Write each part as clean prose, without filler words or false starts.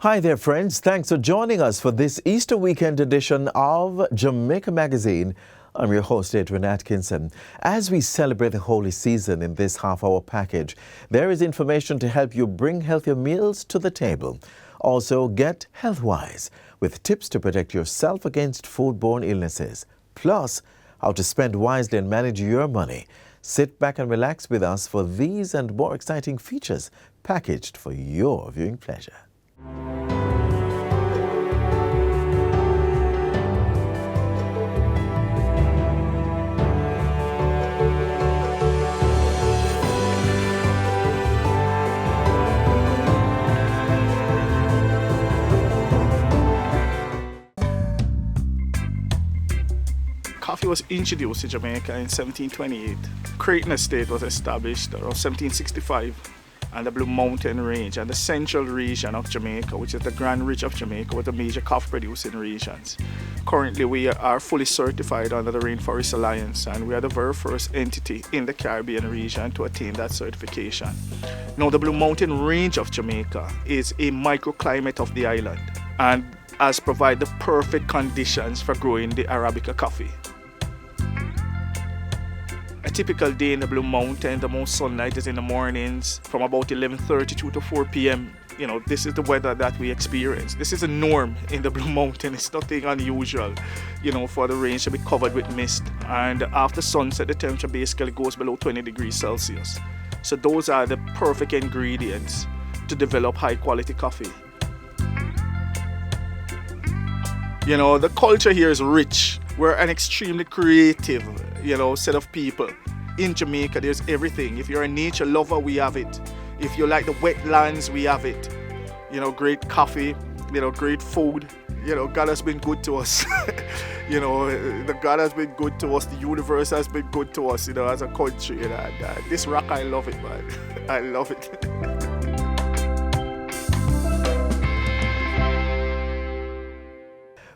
Hi there, friends. Thanks for joining us for this Easter weekend edition of Jamaica Magazine. I'm your host, Adrian Atkinson. As we celebrate the holy season in this half-hour package, there is information to help you bring healthier meals to the table. Also, get health-wise with tips to protect yourself against foodborne illnesses. Plus, how to spend wisely and manage your money. Sit back and relax with us for these and more exciting features packaged for your viewing pleasure. Coffee was introduced to Jamaica in 1728. Creighton Estate was established around 1765, and the Blue Mountain Range and the central region of Jamaica, which is the Grand Ridge of Jamaica, were the major coffee producing regions. Currently, we are fully certified under the Rainforest Alliance, and we are the very first entity in the Caribbean region to attain that certification. Now, the Blue Mountain Range of Jamaica is a microclimate of the island and has provided the perfect conditions for growing the Arabica coffee. A typical day in the Blue Mountain, the most sunlight is in the mornings from about 11:32 to 4 p.m. You know, this is the weather that we experience. This is a norm in the Blue Mountain. It's nothing unusual, you know, for the range to be covered with mist. And after sunset, the temperature basically goes below 20 degrees Celsius. So those are the perfect ingredients to develop high quality coffee. You know, the culture here is rich. We're an extremely creative, set of people. In Jamaica, there's everything. If you're a nature lover, we have it. If you like the wetlands, we have it. Great coffee, great food. God has been good to us. The God has been good to us. The universe has been good to us, as a country. And this rock, I love it, man. I love it.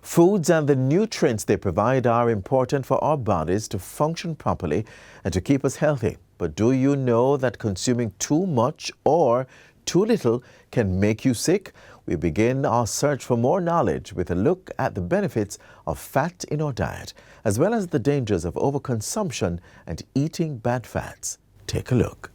Foods and the nutrients they provide are important for our bodies to function properly and to keep us healthy. But do you know that consuming too much or too little can make you sick? We begin our search for more knowledge with a look at the benefits of fat in our diet, as well as the dangers of overconsumption and eating bad fats. Take a look.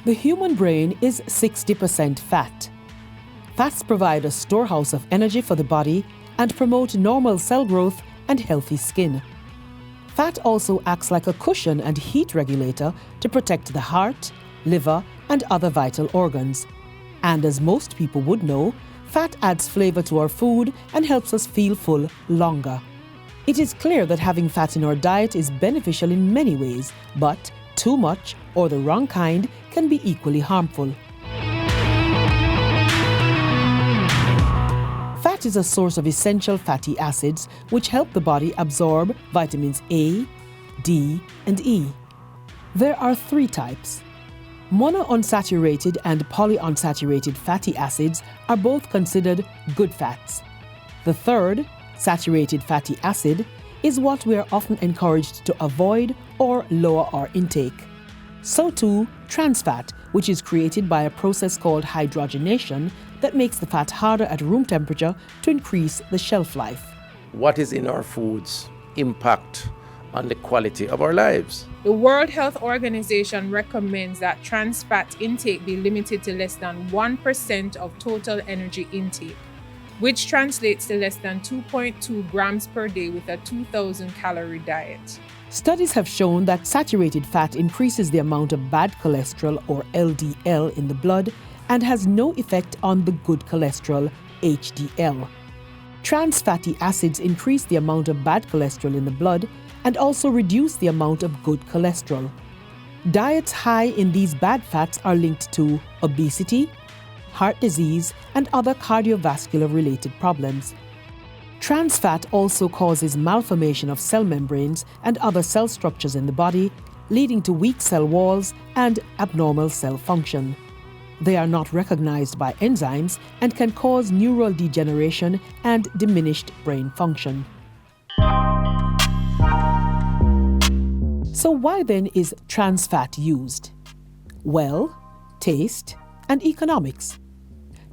The human brain is 60% fat. Fats provide a storehouse of energy for the body and promote normal cell growth and healthy skin. Fat also acts like a cushion and heat regulator to protect the heart, liver, and other vital organs. And as most people would know, fat adds flavor to our food and helps us feel full longer. It is clear that having fat in our diet is beneficial in many ways, but too much or the wrong kind can be equally harmful. Fat is a source of essential fatty acids which help the body absorb vitamins A, D, and E. There are three types. Monounsaturated and polyunsaturated fatty acids are both considered good fats. The third, saturated fatty acid, is what we are often encouraged to avoid or lower our intake. So too, trans fat, which is created by a process called hydrogenation that makes the fat harder at room temperature to increase the shelf life. What is in our foods impact on the quality of our lives? The World Health Organization recommends that trans fat intake be limited to less than 1% of total energy intake, which translates to less than 2.2 grams per day with a 2,000 calorie diet. Studies have shown that saturated fat increases the amount of bad cholesterol or LDL in the blood and has no effect on the good cholesterol HDL. Trans fatty acids increase the amount of bad cholesterol in the blood and also reduce the amount of good cholesterol. Diets high in these bad fats are linked to obesity, heart disease, and other cardiovascular related problems. Trans fat also causes malformation of cell membranes and other cell structures in the body, leading to weak cell walls and abnormal cell function. They are not recognized by enzymes and can cause neural degeneration and diminished brain function. So why then is trans fat used? Well, taste and economics.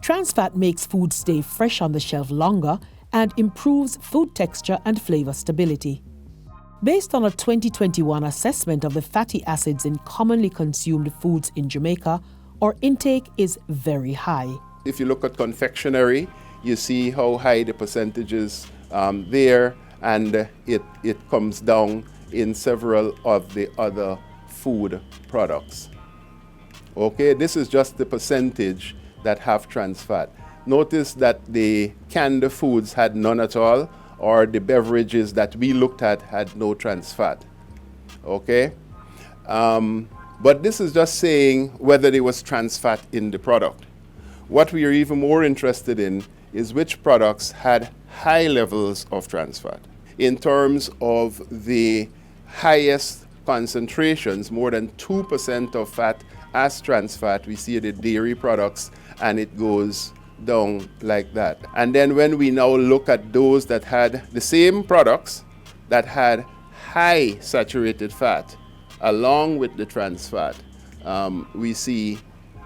Trans fat makes food stay fresh on the shelf longer and improves food texture and flavor stability. Based on a 2021 assessment of the fatty acids in commonly consumed foods in Jamaica, our intake is very high. If you look at confectionery, you see how high the percentage is there, and it comes down in several of the other food products. Okay, this is just the percentage that have trans fat. Notice that the canned foods had none at all, or the beverages that we looked at had no trans fat. Okay? But this is just saying whether there was trans fat in the product. What we are even more interested in is which products had high levels of trans fat. In terms of the highest concentrations, more than 2% of fat as trans fat, we see the dairy products, and it goes down like that. And then when we now look at those that had the same products that had high saturated fat along with the trans fat, we see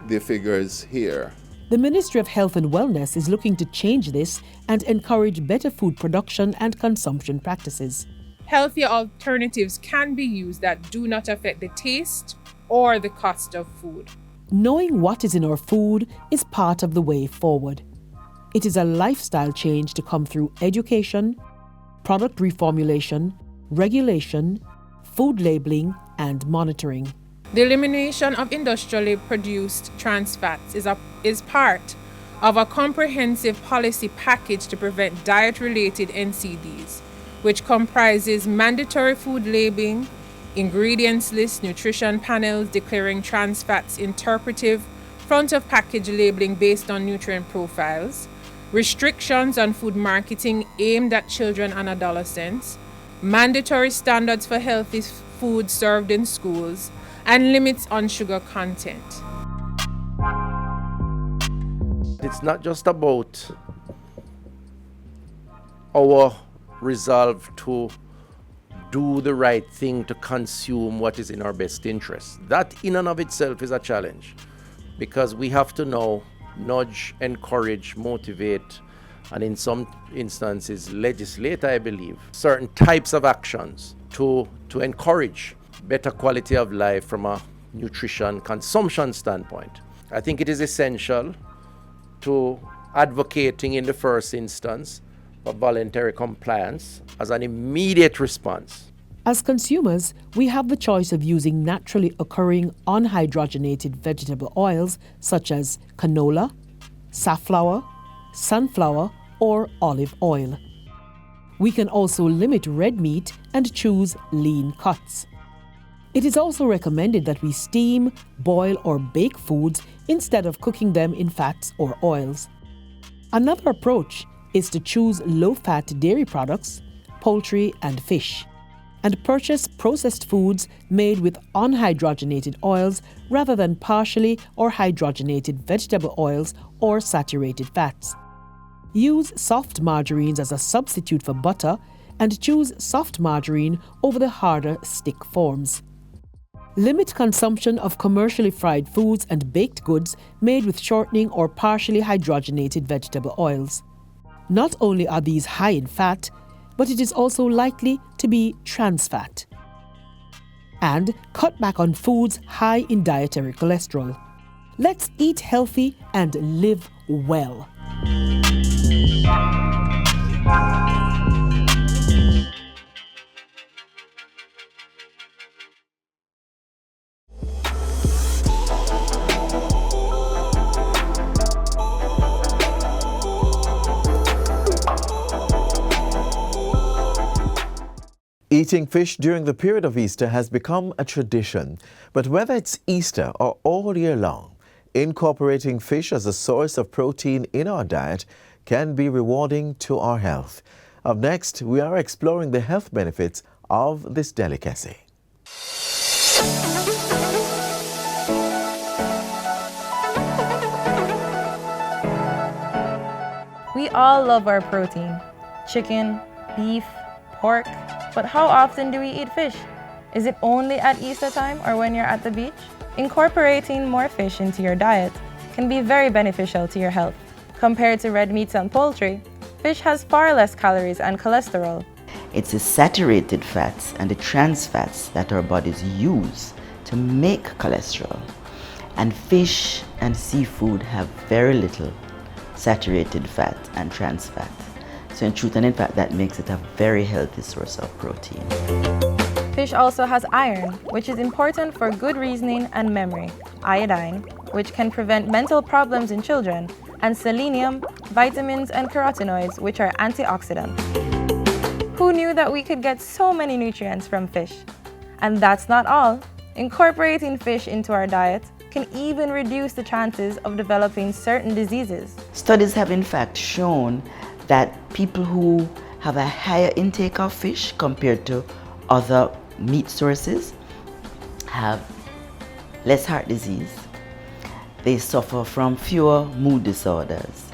the figures here. The Ministry of Health and Wellness is looking to change this and encourage better food production and consumption practices. Healthier alternatives can be used that do not affect the taste or the cost of food. Knowing what is in our food is part of the way forward. It is a lifestyle change to come through education, product reformulation, regulation, food labeling, and monitoring. The elimination of industrially produced trans fats is part of a comprehensive policy package to prevent diet-related NCDs, which comprises mandatory food labeling, ingredients lists, nutrition panels declaring trans fats, interpretive front-of-package labeling based on nutrient profiles, restrictions on food marketing aimed at children and adolescents, mandatory standards for healthy food served in schools, and limits on sugar content. It's not just about our resolve to do the right thing to consume what is in our best interest. That in and of itself is a challenge, because we have to now nudge, encourage, motivate, and in some instances legislate, I believe, certain types of actions to encourage better quality of life from a nutrition consumption standpoint. I think it is essential to advocating in the first instance for voluntary compliance as an immediate response. As consumers, we have the choice of using naturally occurring unhydrogenated vegetable oils such as canola, safflower, sunflower, or olive oil. We can also limit red meat and choose lean cuts. It is also recommended that we steam, boil, or bake foods instead of cooking them in fats or oils. Another approach is to choose low-fat dairy products, poultry, and fish, and purchase processed foods made with unhydrogenated oils rather than partially or hydrogenated vegetable oils or saturated fats. Use soft margarines as a substitute for butter, and choose soft margarine over the harder stick forms. Limit consumption of commercially fried foods and baked goods made with shortening or partially hydrogenated vegetable oils. Not only are these high in fat, but it is also likely to be trans fat. And cut back on foods high in dietary cholesterol. Let's eat healthy and live well. Eating fish during the period of Easter has become a tradition, but whether it's Easter or all year long, incorporating fish as a source of protein in our diet can be rewarding to our health. Up next, we are exploring the health benefits of this delicacy. We all love our protein: chicken, beef, pork. But how often do we eat fish? Is it only at Easter time or when you're at the beach? Incorporating more fish into your diet can be very beneficial to your health. Compared to red meats and poultry, fish has far less calories and cholesterol. It's the saturated fats and the trans fats that our bodies use to make cholesterol. And fish and seafood have very little saturated fat and trans fat. So in truth and in fact, that makes it a very healthy source of protein. Fish also has iron, which is important for good reasoning and memory, iodine, which can prevent mental problems in children, and selenium, vitamins, and carotenoids, which are antioxidants. Who knew that we could get so many nutrients from fish? And that's not all. Incorporating fish into our diet can even reduce the chances of developing certain diseases. Studies have in fact shown that people who have a higher intake of fish compared to other meat sources have less heart disease, they suffer from fewer mood disorders,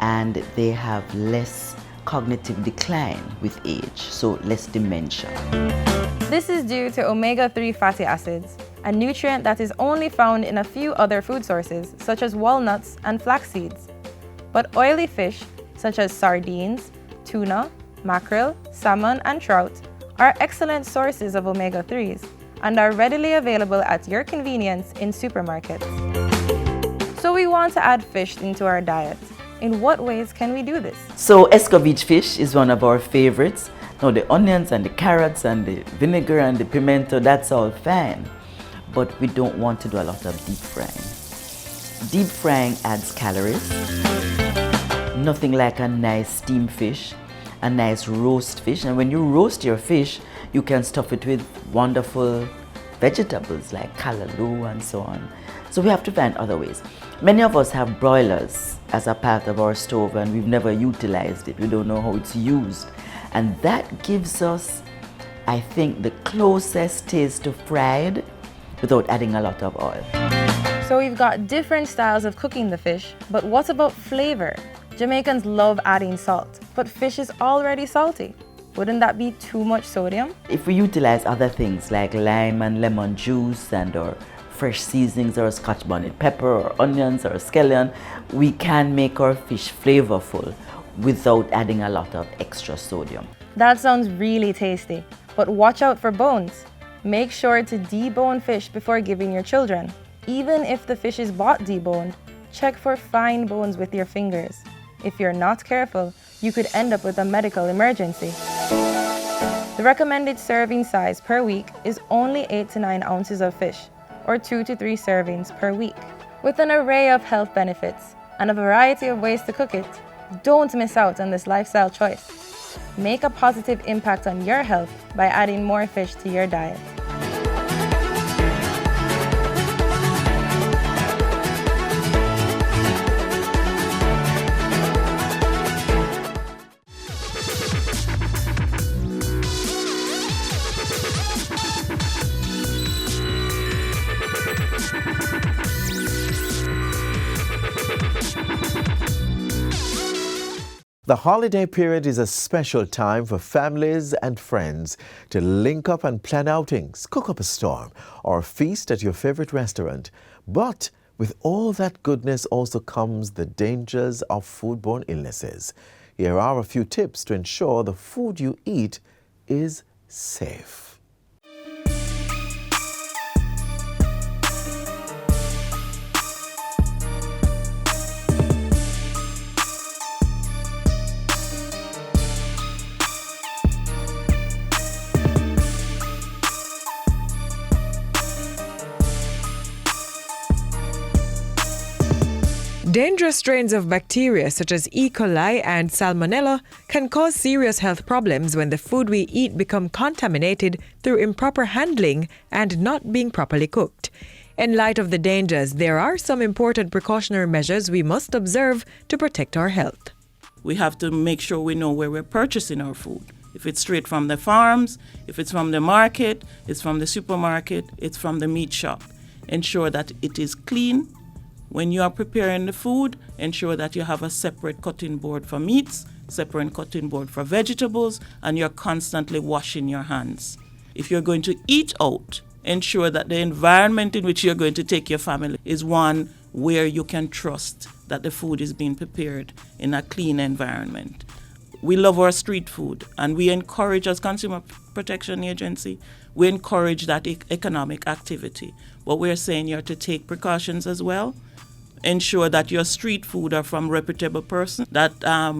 and they have less cognitive decline with age, so less dementia. This is due to omega-3 fatty acids, a nutrient that is only found in a few other food sources, such as walnuts and flax seeds. But oily fish, such as sardines, tuna, mackerel, salmon, and trout, are excellent sources of omega-3s and are readily available at your convenience in supermarkets. So we want to add fish into our diet. In what ways can we do this? So escovitch fish is one of our favorites. Now the onions and the carrots and the vinegar and the pimento, that's all fine. But we don't want to do a lot of deep frying. Deep frying adds calories. Nothing like a nice steamed fish, a nice roast fish. And when you roast your fish, you can stuff it with wonderful vegetables like callaloo and so on. So we have to find other ways. Many of us have broilers as a part of our stove and we've never utilized it. We don't know how it's used. And that gives us, I think, the closest taste to fried without adding a lot of oil. So we've got different styles of cooking the fish, but what about flavor? Jamaicans love adding salt, but fish is already salty. Wouldn't that be too much sodium? If we utilize other things like lime and lemon juice and or fresh seasonings or scotch bonnet pepper or onions or scallion, we can make our fish flavorful without adding a lot of extra sodium. That sounds really tasty, but watch out for bones. Make sure to debone fish before giving your children. Even if the fish is bought deboned, check for fine bones with your fingers. If you're not careful, you could end up with a medical emergency. The recommended serving size per week is only 8 to 9 ounces of fish, or 2 to 3 servings per week. With an array of health benefits and a variety of ways to cook it, don't miss out on this lifestyle choice. Make a positive impact on your health by adding more fish to your diet. The holiday period is a special time for families and friends to link up and plan outings, cook up a storm, or feast at your favorite restaurant. But with all that goodness also comes the dangers of foodborne illnesses. Here are a few tips to ensure the food you eat is safe. Dangerous strains of bacteria such as E. coli and Salmonella can cause serious health problems when the food we eat become contaminated through improper handling and not being properly cooked. In light of the dangers, there are some important precautionary measures we must observe to protect our health. We have to make sure we know where we're purchasing our food. If it's straight from the farms, if it's from the market, it's from the supermarket, it's from the meat shop. Ensure that it is clean. When you are preparing the food, ensure that you have a separate cutting board for meats, separate cutting board for vegetables, and you're constantly washing your hands. If you're going to eat out, ensure that the environment in which you're going to take your family is one where you can trust that the food is being prepared in a clean environment. We love our street food, and we encourage, as Consumer Protection Agency, we encourage that economic activity. But we're saying you're to take precautions as well. Ensure that your street food are from reputable person that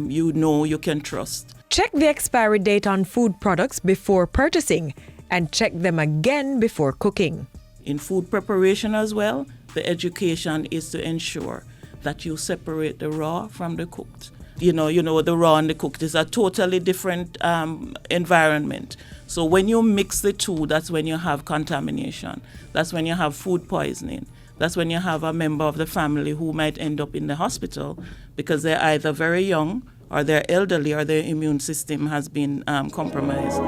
you know you can trust. Check the expiry date on food products before purchasing and check them again before cooking. In food preparation as well, the education is to ensure that you separate the raw from the cooked. You know, the raw and the cooked is a totally different environment. So when you mix the two, that's when you have contamination. That's when you have food poisoning. That's when you have a member of the family who might end up in the hospital because they're either very young or they're elderly or their immune system has been compromised.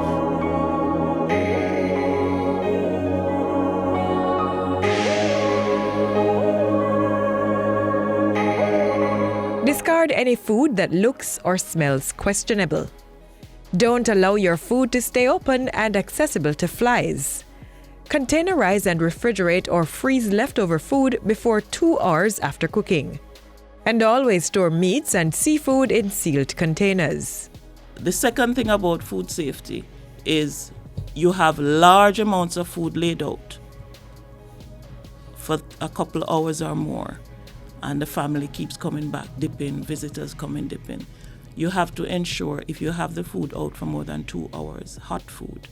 Discard any food that looks or smells questionable. Don't allow your food to stay open and accessible to flies. Containerize and refrigerate or freeze leftover food before 2 hours after cooking. And always store meats and seafood in sealed containers. The second thing about food safety is you have large amounts of food laid out for a couple of hours or more, and the family keeps coming back, dipping, visitors coming, dipping. You have to ensure if you have the food out for more than 2 hours, hot food,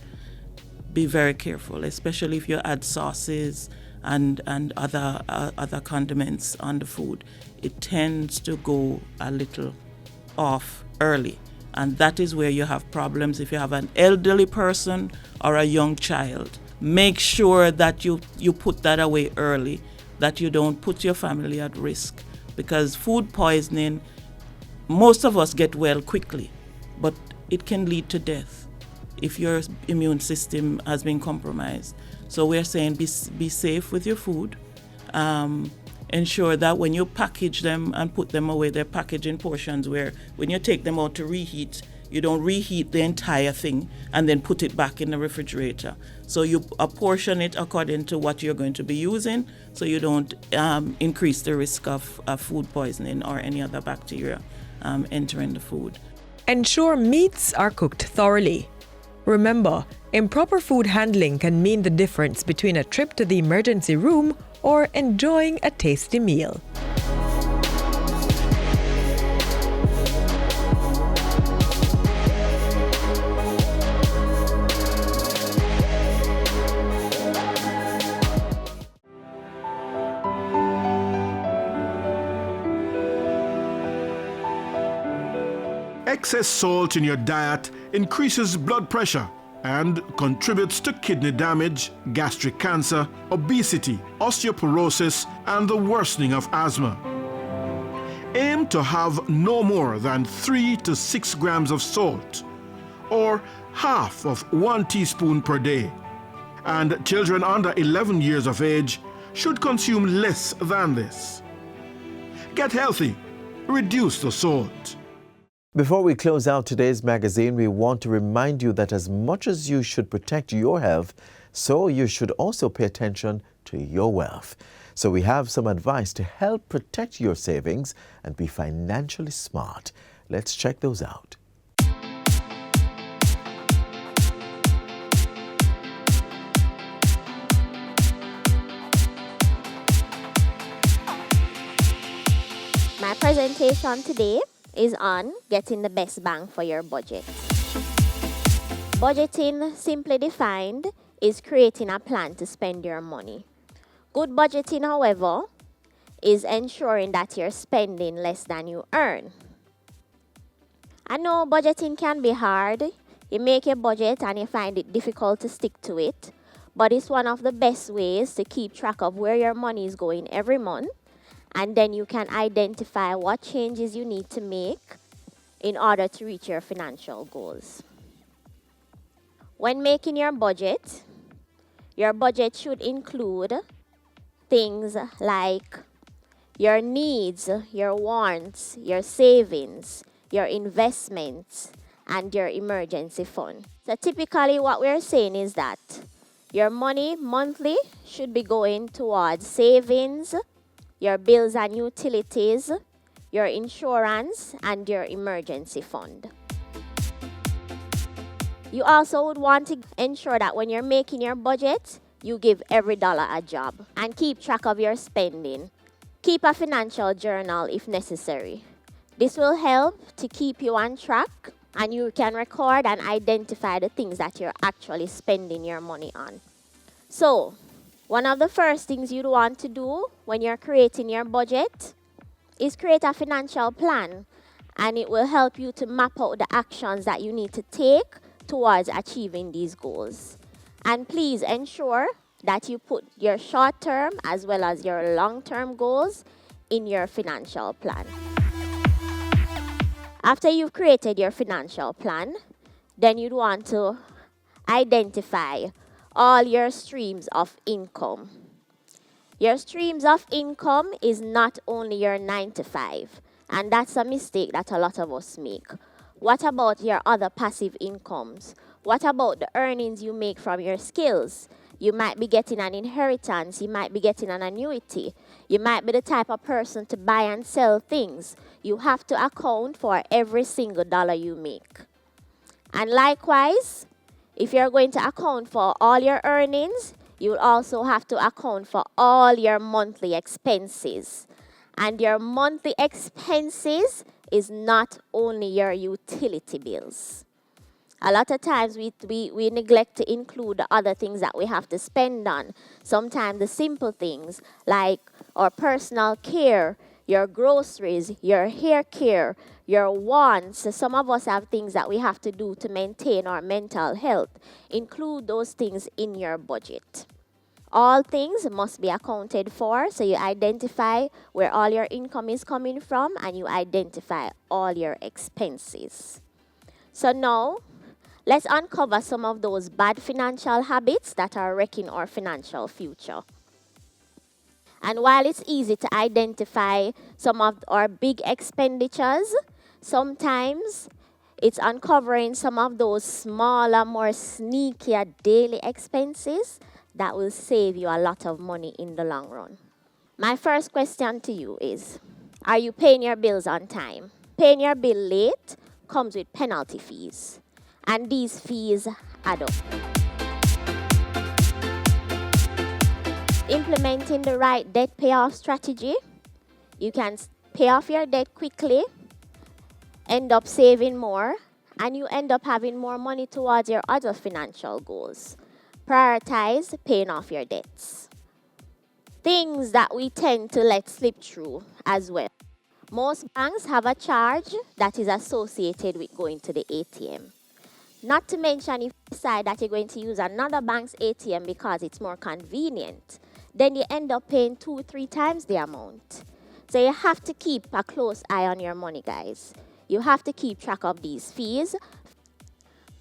be very careful, especially if you add sauces and other condiments on the food. It tends to go a little off early, and that is where you have problems if you have an elderly person or a young child. Make sure that you put that away early, that you don't put your family at risk, because food poisoning, most of us get well quickly, but it can lead to death if your immune system has been compromised. So we're saying be safe with your food. Ensure that when you package them and put them away, they're packaged in portions where when you take them out to reheat, you don't reheat the entire thing and then put it back in the refrigerator. So you apportion it according to what you're going to be using, so you don't increase the risk of food poisoning or any other bacteria entering the food. Ensure meats are cooked thoroughly. Remember, improper food handling can mean the difference between a trip to the emergency room or enjoying a tasty meal. Excess salt in your diet increases blood pressure and contributes to kidney damage, gastric cancer, obesity, osteoporosis, and the worsening of asthma. Aim to have no more than 3 to 6 grams of salt, or half of 1 teaspoon per day. And children under 11 years of age should consume less than this. Get healthy. Reduce the salt. Before we close out today's magazine, we want to remind you that as much as you should protect your health, so you should also pay attention to your wealth. So we have some advice to help protect your savings and be financially smart. Let's check those out. My presentation today is on getting the best bang for your budget. Budgeting, simply defined, is creating a plan to spend your money. Good budgeting, however, is ensuring that you're spending less than you earn. I know budgeting can be hard. You make a budget and you find it difficult to stick to it, but it's one of the best ways to keep track of where your money is going every month. And then you can identify what changes you need to make in order to reach your financial goals. When making your budget should include things like your needs, your wants, your savings, your investments, and your emergency fund. So typically what we're saying is that your money monthly should be going towards savings, your bills and utilities, your insurance, and your emergency fund. You also would want to ensure that when you're making your budget, you give every dollar a job and keep track of your spending. Keep a financial journal if necessary. This will help to keep you on track, and you can record and identify the things that you're actually spending your money on. So, one of the first things you'd want to do when you're creating your budget is create a financial plan, and it will help you to map out the actions that you need to take towards achieving these goals. And please ensure that you put your short-term as well as your long-term goals in your financial plan. After you've created your financial plan, then you'd want to identify all your streams of income. Your streams of income is not only your 9 to 5, and that's a mistake that a lot of us make. What about your other passive incomes? What about the earnings you make from your skills? You might be getting an inheritance, you might be getting an annuity, you might be the type of person to buy and sell things. You have to account for every single dollar you make. And likewise, if you're going to account for all your earnings, you'll also have to account for all your monthly expenses. And your monthly expenses is not only your utility bills. A lot of times we neglect to include the other things that we have to spend on. Sometimes the simple things like our personal care, your groceries, your hair care, your wants. Some of us have things that we have to do to maintain our mental health. Include those things in your budget. All things must be accounted for, so you identify where all your income is coming from and you identify all your expenses. So now, let's uncover some of those bad financial habits that are wrecking our financial future. And while it's easy to identify some of our big expenditures, sometimes it's uncovering some of those smaller, more sneakier daily expenses that will save you a lot of money in the long run. My first question to you is, are you paying your bills on time? Paying your bill late comes with penalty fees, and these fees add up. Implementing the right debt payoff strategy, you can pay off your debt quickly, end up saving more, and you end up having more money towards your other financial goals. Prioritize paying off your debts. Things that we tend to let slip through as well. Most banks have a charge that is associated with going to the ATM. Not to mention, if you decide that you're going to use another bank's ATM because it's more convenient, then you end up paying 2-3 times the amount. So you have to keep a close eye on your money, guys. You have to keep track of these fees.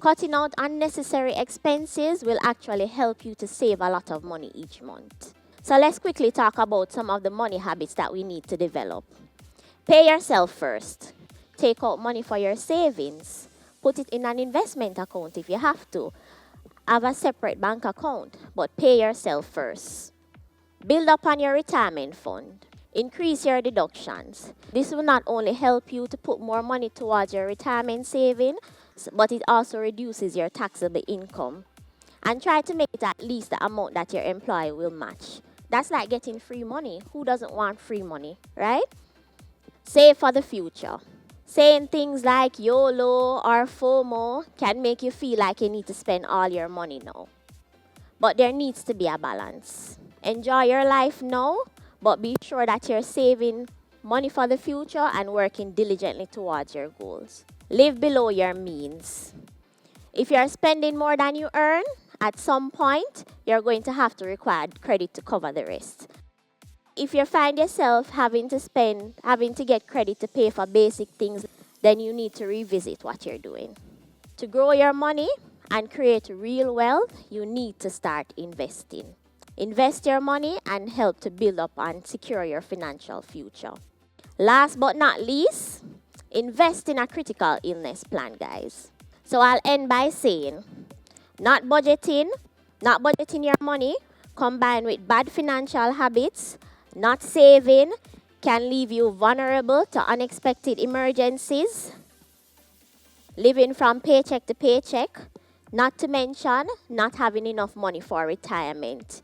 Cutting out unnecessary expenses will actually help you to save a lot of money each month. So let's quickly talk about some of the money habits that we need to develop. Pay yourself first. Take out money for your savings. Put it in an investment account if you have to. Have a separate bank account, but pay yourself first. Build up on your retirement fund. Increase your deductions. This will not only help you to put more money towards your retirement saving, but it also reduces your taxable income. And try to make it at least the amount that your employer will match. That's like getting free money. Who doesn't want free money, right? Save for the future. Saying things like YOLO or FOMO can make you feel like you need to spend all your money now. But there needs to be a balance. Enjoy your life now, but be sure that you're saving money for the future and working diligently towards your goals. Live below your means. If you're spending more than you earn, at some point, you're going to have to require credit to cover the rest. If you find yourself having to get credit to pay for basic things, then you need to revisit what you're doing. To grow your money and create real wealth, you need to start investing. Invest your money and help to build up and secure your financial future. Last but not least, invest in a critical illness plan, guys. So I'll end by saying, not budgeting your money, combined with bad financial habits, not saving, can leave you vulnerable to unexpected emergencies, living from paycheck to paycheck, not to mention not having enough money for retirement.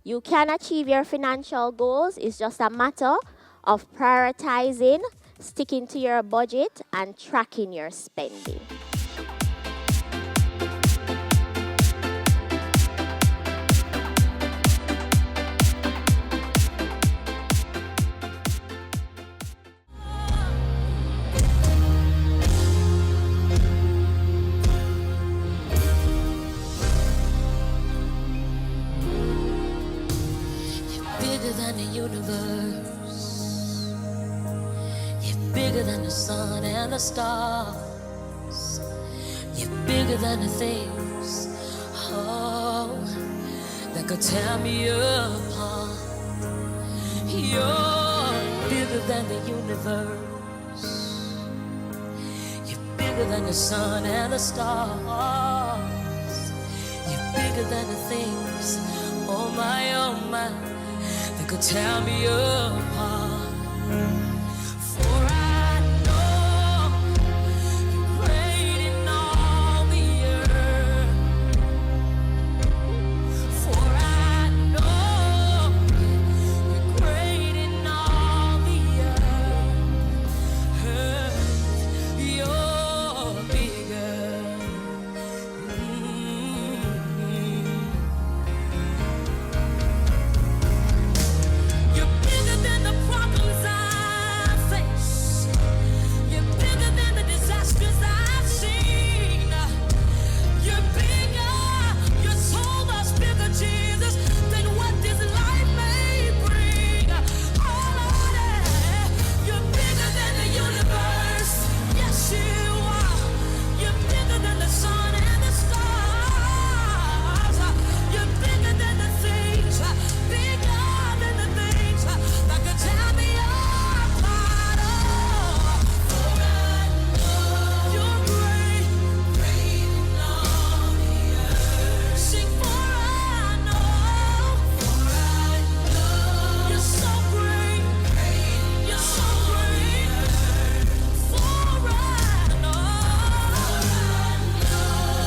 You can achieve your financial goals. It's just a matter of prioritizing, sticking to your budget, and tracking your spending. Bigger than the universe. You're bigger than the sun and the stars. You're bigger than the things, oh, that could tear me apart. You're bigger than the universe. You're bigger than the sun and the stars. You're bigger than the things, oh my, that could tear me apart. For I know you're great in all the earth. For I know you're great in all the earth. You're bigger. You're bigger than the problems I face. You're bigger than the disasters I've seen. You're bigger. You're so much bigger, Jesus, than what this life may bring. Oh, Lord, you're bigger than the universe. Yes, you are. You're bigger than the sun and the stars. You're bigger than the things. Bigger than the things that could tear me apart. Oh, for I know you're great, great in all the earth. Sing, for I know you're so great, you're so great. For I know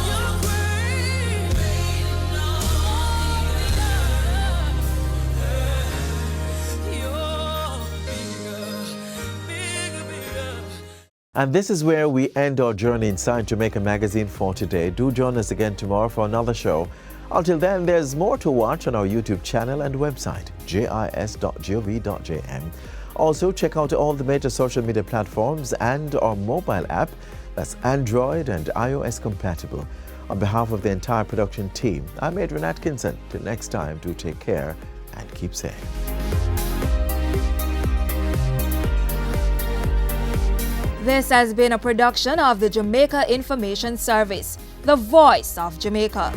you're great, great in all the earth. You're bigger, bigger. And this is where we end our journey inside Jamaica Magazine for today. Do join us again tomorrow for another show. Until then, there's more to watch on our YouTube channel and website, jis.gov.jm. Also, check out all the major social media platforms and our mobile app that's Android and iOS compatible. On behalf of the entire production team, I'm Adrian Atkinson. Till next time, do take care and keep safe. This has been a production of the Jamaica Information Service, the voice of Jamaica.